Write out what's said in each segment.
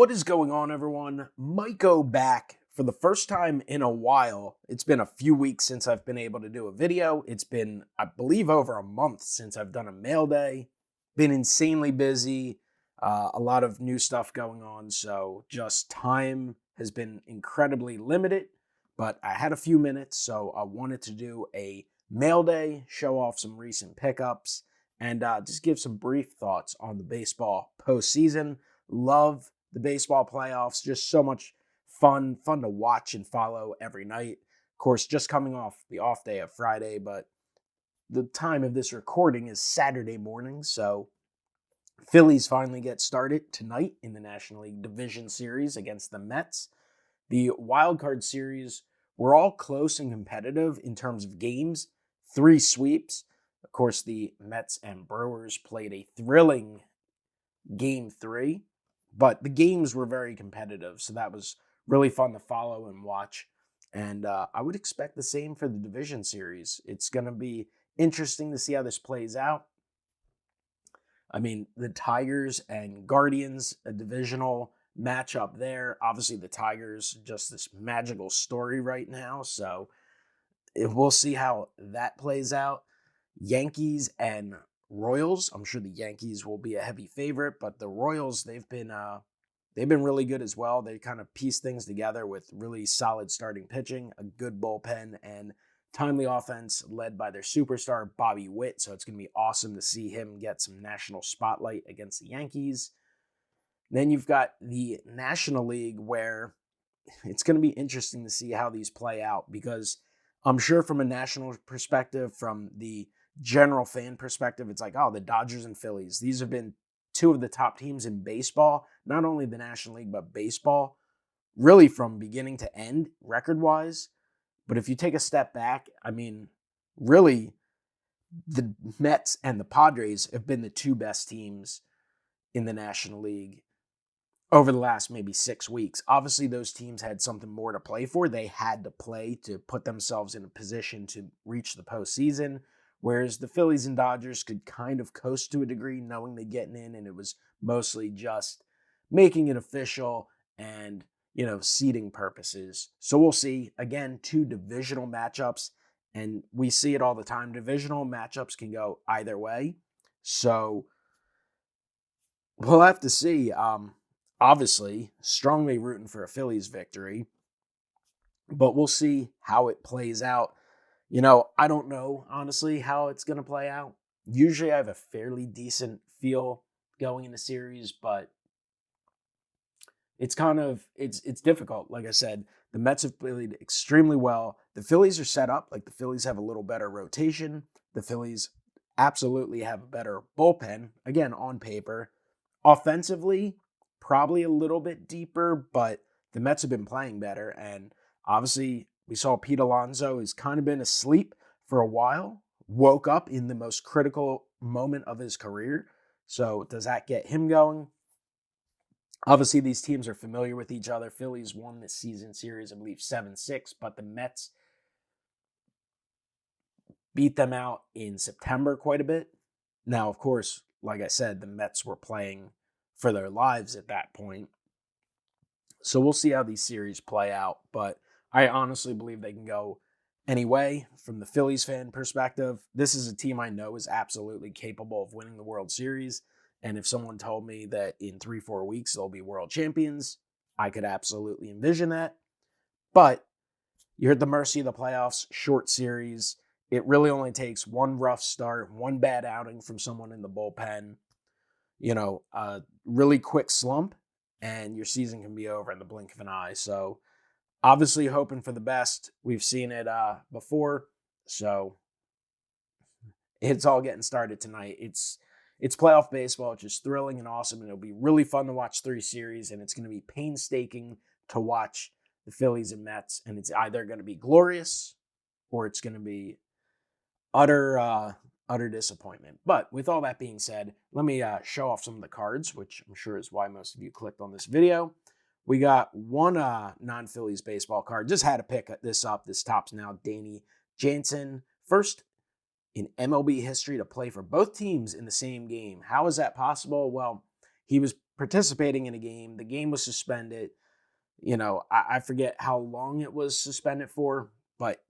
What is going on, everyone? MikeO back for the first time in a while. It's been a few weeks since I've been able to do a video. It's been, I believe, over a month since I've done a mail day. Been insanely busy, a lot of new stuff going on, so just time has been incredibly limited. But I had a few minutes, so I wanted to do a mail day, show off some recent pickups, and just give some brief thoughts on the baseball postseason. Love the baseball playoffs, just so much fun to watch and follow every night. Of course, just coming off the off day of Friday, but the time of this recording is Saturday morning, so Phillies finally get started tonight in the National League Division Series against the Mets. The wild card series were all close and competitive in terms of games, 3 sweeps. Of course, the Mets and Brewers played a thrilling Game 3, but the games were very competitive, so that was really fun to follow and watch. And I would expect the same for the division series. It's going to be interesting to see how this plays out. I mean, the Tigers and Guardians, a divisional matchup there. Obviously, the Tigers, just this magical story right now, so we'll see how that plays out. Yankees and Royals. I'm sure the Yankees will be a heavy favorite, but the Royals, they've been really good as well. They kind of piece things together with really solid starting pitching, a good bullpen, and timely offense led by their superstar Bobby Witt. So it's going to be awesome to see him get some national spotlight against the Yankees. Then you've got the National League, where it's going to be interesting to see how these play out, because I'm sure from a national perspective, from the general fan perspective, it's like, oh, the Dodgers and Phillies. These have been two of the top teams in baseball, not only the National League, but baseball, really from beginning to end, record-wise. But if you take a step back, I mean, really, the Mets and the Padres have been the two best teams in the National League over the last maybe 6 weeks. Obviously, those teams had something more to play for. They had to play to put themselves in a position to reach the postseason, whereas the Phillies and Dodgers could kind of coast to a degree, knowing they're getting in, and it was mostly just making it official and, seeding purposes. So we'll see. Again, 2 divisional matchups, and we see it all the time. Divisional matchups can go either way. So we'll have to see. Obviously, strongly rooting for a Phillies victory, but we'll see how it plays out. I don't know, honestly, how it's going to play out. Usually I have a fairly decent feel going in the series, but it's it's difficult. Like I said, the Mets have played extremely well. The Phillies are set up. Like, the Phillies have a little better rotation. The Phillies absolutely have a better bullpen, again, on paper. Offensively, probably a little bit deeper, but the Mets have been playing better. And obviously, we saw Pete Alonso has kind of been asleep for a while, woke up in the most critical moment of his career. So does that get him going? Obviously, these teams are familiar with each other. Phillies won this season series, I believe, 7-6, but the Mets beat them out in September quite a bit. Now, of course, like I said, the Mets were playing for their lives at that point. So we'll see how these series play out, but I honestly believe they can go any way. From the Phillies fan perspective, this is a team I know is absolutely capable of winning the World Series. And if someone told me that in 3-4 weeks they'll be world champions, I could absolutely envision that. But you're at the mercy of the playoffs, short series. It really only takes one rough start, one bad outing from someone in the bullpen, a really quick slump, and your season can be over in the blink of an eye. So obviously hoping for the best. We've seen it before, so it's all getting started tonight. It's playoff baseball. It's just thrilling and awesome, and it'll be really fun to watch 3 series, and it's going to be painstaking to watch the Phillies and Mets, and it's either going to be glorious or it's going to be utter disappointment. But with all that being said, let me show off some of the cards, which I'm sure is why most of you clicked on this video. We got one non-Phillies baseball card. Just had to pick this up. This top's now Danny Jansen. First in MLB history to play for both teams in the same game. How is that possible? Well, he was participating in a game. The game was suspended. I forget how long it was suspended for, but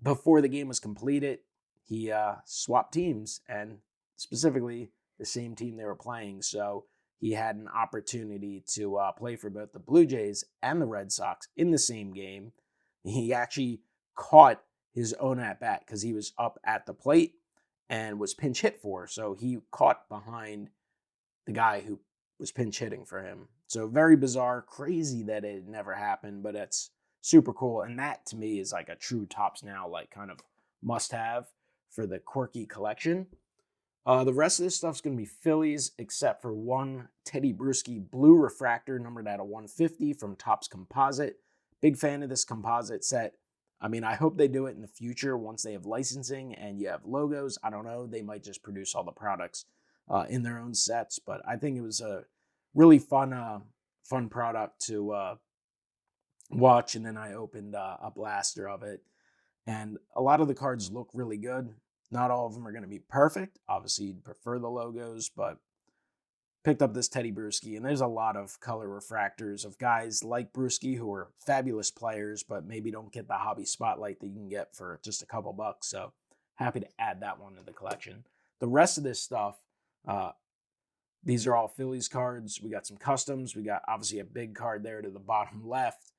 before the game was completed, he swapped teams, and specifically the same team they were playing. So he had an opportunity to play for both the Blue Jays and the Red Sox in the same game. He actually caught his own at bat because he was up at the plate and was pinch hit for. So he caught behind the guy who was pinch hitting for him. So very bizarre, crazy that it never happened, but it's super cool. And that to me is like a true Tops Now, like kind of must have for the quirky collection. The rest of this stuff's going to be Phillies, except for one Teddy Bruschi blue refractor numbered at a 150 from Topps Composite. Big fan of this composite set. I mean, I hope they do it in the future once they have licensing and you have logos. I don't know. They might just produce all the products in their own sets, but I think it was a really fun product to watch. And then I opened a blaster of it, and a lot of the cards look really good. Not all of them are going to be perfect. Obviously, you'd prefer the logos, but picked up this Teddy Bruschi, and there's a lot of color refractors of guys like Bruschi who are fabulous players, but maybe don't get the hobby spotlight that you can get for just a couple bucks. So happy to add that one to the collection. The rest of this stuff, these are all Phillies cards. We got some customs. We got obviously a big card there to the bottom left.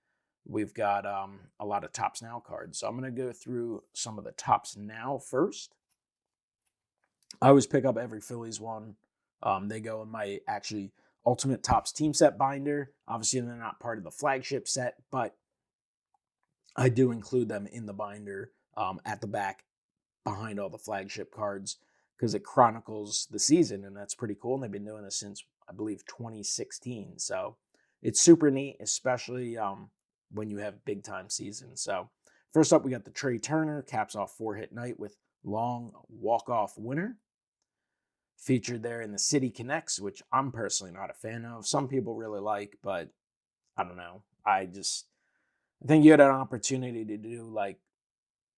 We've got a lot of Tops Now cards. So I'm going to go through some of the Tops Now first. I always pick up every Phillies one. They go in my actually Ultimate Tops team set binder. Obviously, they're not part of the flagship set, but I do include them in the binder at the back behind all the flagship cards because it chronicles the season, and that's pretty cool. And they've been doing this since, I believe, 2016. So it's super neat, especially when you have big time seasons. So first up, we got the Trey Turner caps off 4-hit night with long walk-off winner. Featured there in the City Connects, which I'm personally not a fan of. Some people really like, but I don't know. I think you had an opportunity to do like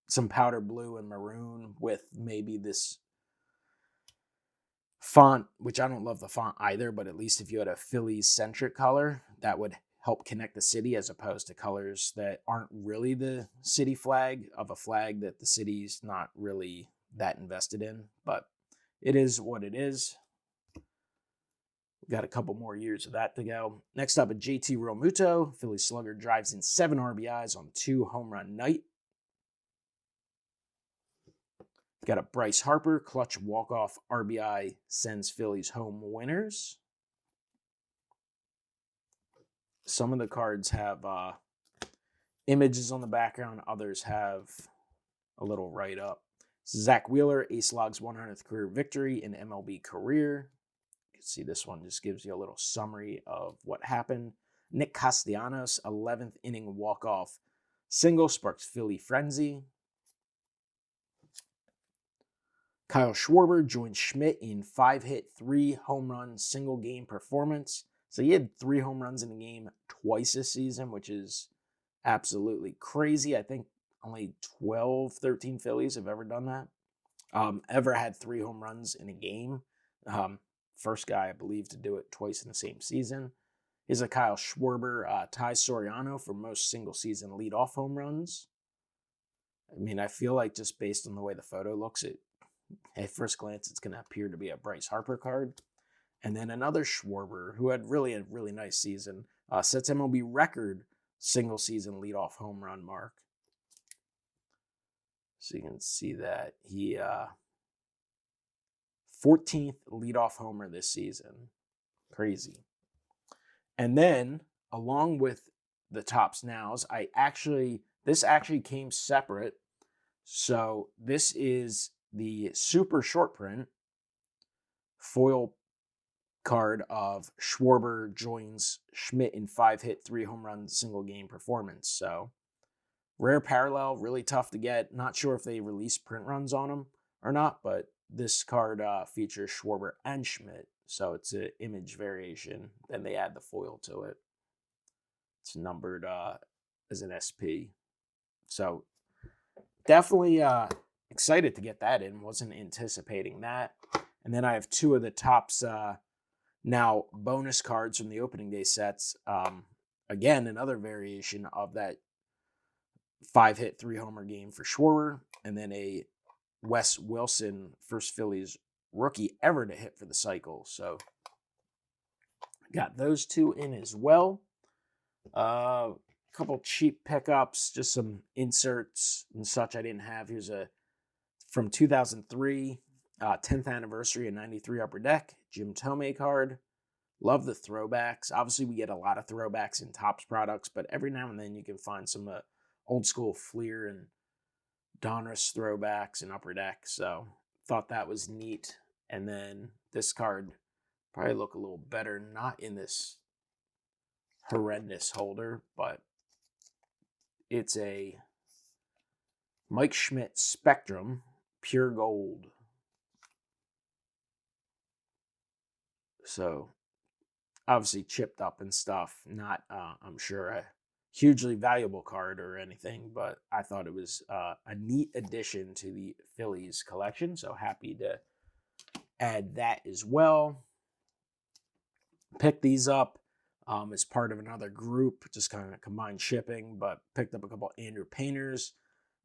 some powder blue and maroon with maybe this font, which I don't love the font either, but at least if you had a Phillies centric color, that would help connect the city as opposed to colors that aren't really the city flag of a flag that the city's not really that invested in. But it is what it is. We've got a couple more years of that to go. Next up, a JT Realmuto. Philly slugger drives in 7 RBIs on 2 home run night. We've got a Bryce Harper clutch walk-off RBI sends Phillies home winners. Some of the cards have images on the background. Others have a little write-up. Zach Wheeler, Ace Log's 100th career victory in MLB career. You can see this one just gives you a little summary of what happened. Nick Castellanos, 11th inning walk-off single sparks Philly frenzy. Kyle Schwarber joined Schmidt in 5-hit, 3 home run single game performance. So he had 3 home runs in the game twice this season, which is absolutely crazy. I think only 12, 13 Phillies have ever done that. Ever had 3 home runs in a game. First guy, I believe, to do it twice in the same season is a Kyle Schwarber. Ty Soriano for most single-season leadoff home runs. I mean, I feel like just based on the way the photo looks, at first glance, it's going to appear to be a Bryce Harper card. And then another Schwarber, who had really a really nice season, sets MLB record single-season leadoff home run mark. So you can see that he 14th leadoff homer this season. Crazy. And then, along with the Tops Nows, this actually came separate. So this is the super short print foil card of Schwarber joins Schmidt in 5-hit, 3 home run single game performance. So rare parallel, really tough to get. Not sure if they release print runs on them or not, but this card features Schwarber and Schmidt. So it's an image variation. Then they add the foil to it. It's numbered as an SP. So definitely excited to get that in. Wasn't anticipating that. And then I have 2 of the Tops Now, bonus cards from the opening day sets. Again, another variation of that 5-hit, 3-homer game for Schwarber, and then a Wes Wilson, first Phillies rookie ever to hit for the cycle. So got those two in as well. A couple cheap pickups, just some inserts and such I didn't have. Here's a from 2003, 10th anniversary of 93 Upper Deck, Jim Tomei card. Love the throwbacks. Obviously, we get a lot of throwbacks in Topps products, but every now and then you can find some old school Fleer and Donruss throwbacks in Upper Deck. So thought that was neat. And then this card probably look a little better, not in this horrendous holder, but it's a Mike Schmidt Spectrum Pure Gold. So obviously chipped up and stuff. Not, I'm sure, a hugely valuable card or anything, but I thought it was a neat addition to the Phillies collection. So happy to add that as well. Picked these up as part of another group, just kind of combined shipping, but picked up a couple Andrew Painters.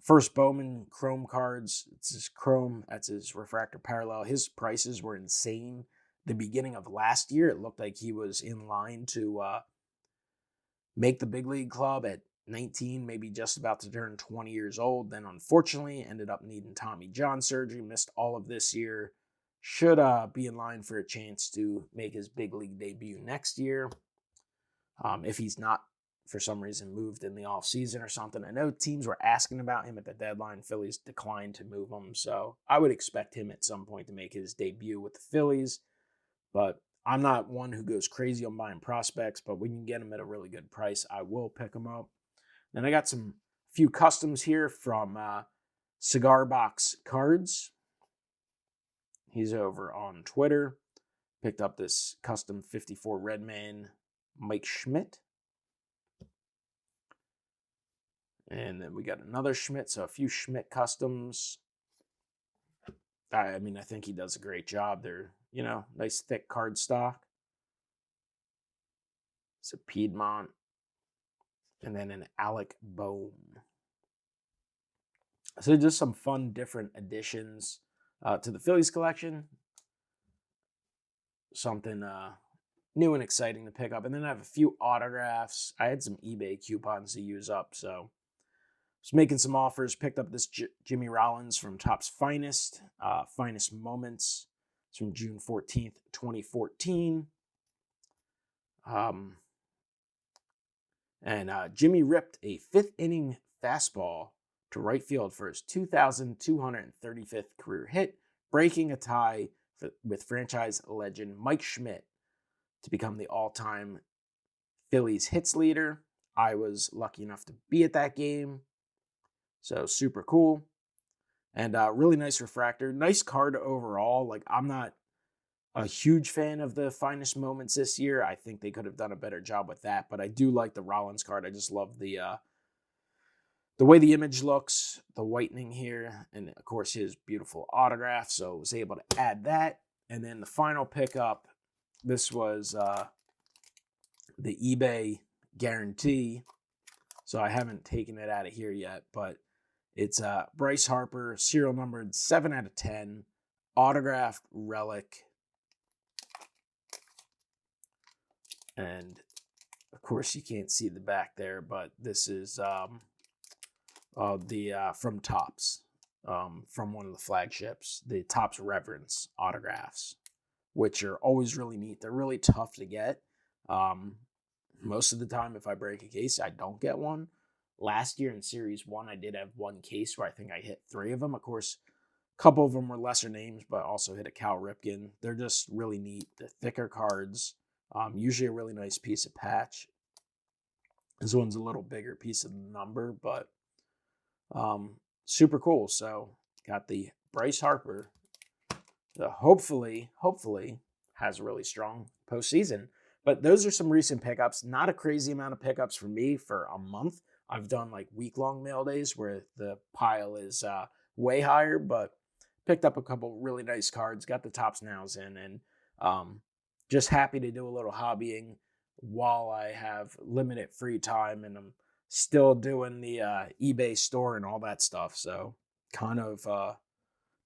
First Bowman Chrome cards. It's his Chrome. That's his refractor parallel. His prices were insane. The beginning of last year, it looked like he was in line to make the big league club at 19, maybe just about to turn 20 years old. Then unfortunately ended up needing Tommy John surgery, missed all of this year. Should be in line for a chance to make his big league debut next year. If he's not, for some reason, moved in the offseason or something. I know teams were asking about him at the deadline. Phillies declined to move him. So I would expect him at some point to make his debut with the Phillies. But I'm not one who goes crazy on buying prospects, but when you get them at a really good price, I will pick them up. Then I got some few customs here from Cigar Box Cards. He's over on Twitter. Picked up this custom 54 Redman Mike Schmidt. And then we got another Schmidt, so a few Schmidt customs. I mean, I think he does a great job. They're, nice thick card stock. It's a Piedmont. And then an Alec Bohm. So just some fun, different additions to the Phillies collection. Something new and exciting to pick up. And then I have a few autographs. I had some eBay coupons to use up, so was making some offers. Picked up this Jimmy Rollins from Topps Finest, Finest Moments. It's from June 14th, 2014. And Jimmy ripped a fifth inning fastball to right field for his 2,235th career hit, breaking a tie with franchise legend Mike Schmidt to become the all-time Phillies hits leader. I was lucky enough to be at that game, so super cool. And really nice refractor. Nice card overall. Like, I'm not a huge fan of the Finest Moments this year. I think they could have done a better job with that, but I do like the Rollins card. I just love the way the image looks, the whitening here, and of course his beautiful autograph. So I was able to add that. And then the final pickup, this was the eBay guarantee. So I haven't taken it out of here yet, but it's Bryce Harper, serial numbered 7/10, autographed relic. And of course you can't see the back there, but this is from Topps, from one of the flagships, the Topps Reverence autographs, which are always really neat. They're really tough to get. Most of the time, if I break a case, I don't get one. Last year in Series 1, I did have one case where I think I hit 3 of them. Of course, a couple of them were lesser names, but also hit a Cal Ripken. They're just really neat. They're thicker cards. Usually a really nice piece of patch. This one's a little bigger piece of number, but super cool. So got the Bryce Harper. Hopefully has a really strong postseason. But those are some recent pickups. Not a crazy amount of pickups for me for a month. I've done like week-long mail days where the pile is way higher, but picked up a couple really nice cards. Got the Topps Nows in, and just happy to do a little hobbying while I have limited free time, and I'm still doing the eBay store and all that stuff. So kind of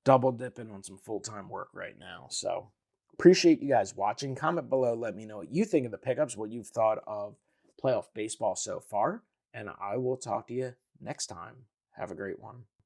double dipping on some full-time work right now. So appreciate you guys watching. Comment below. Let me know what you think of the pickups, what you've thought of playoff baseball so far. And I will talk to you next time. Have a great one.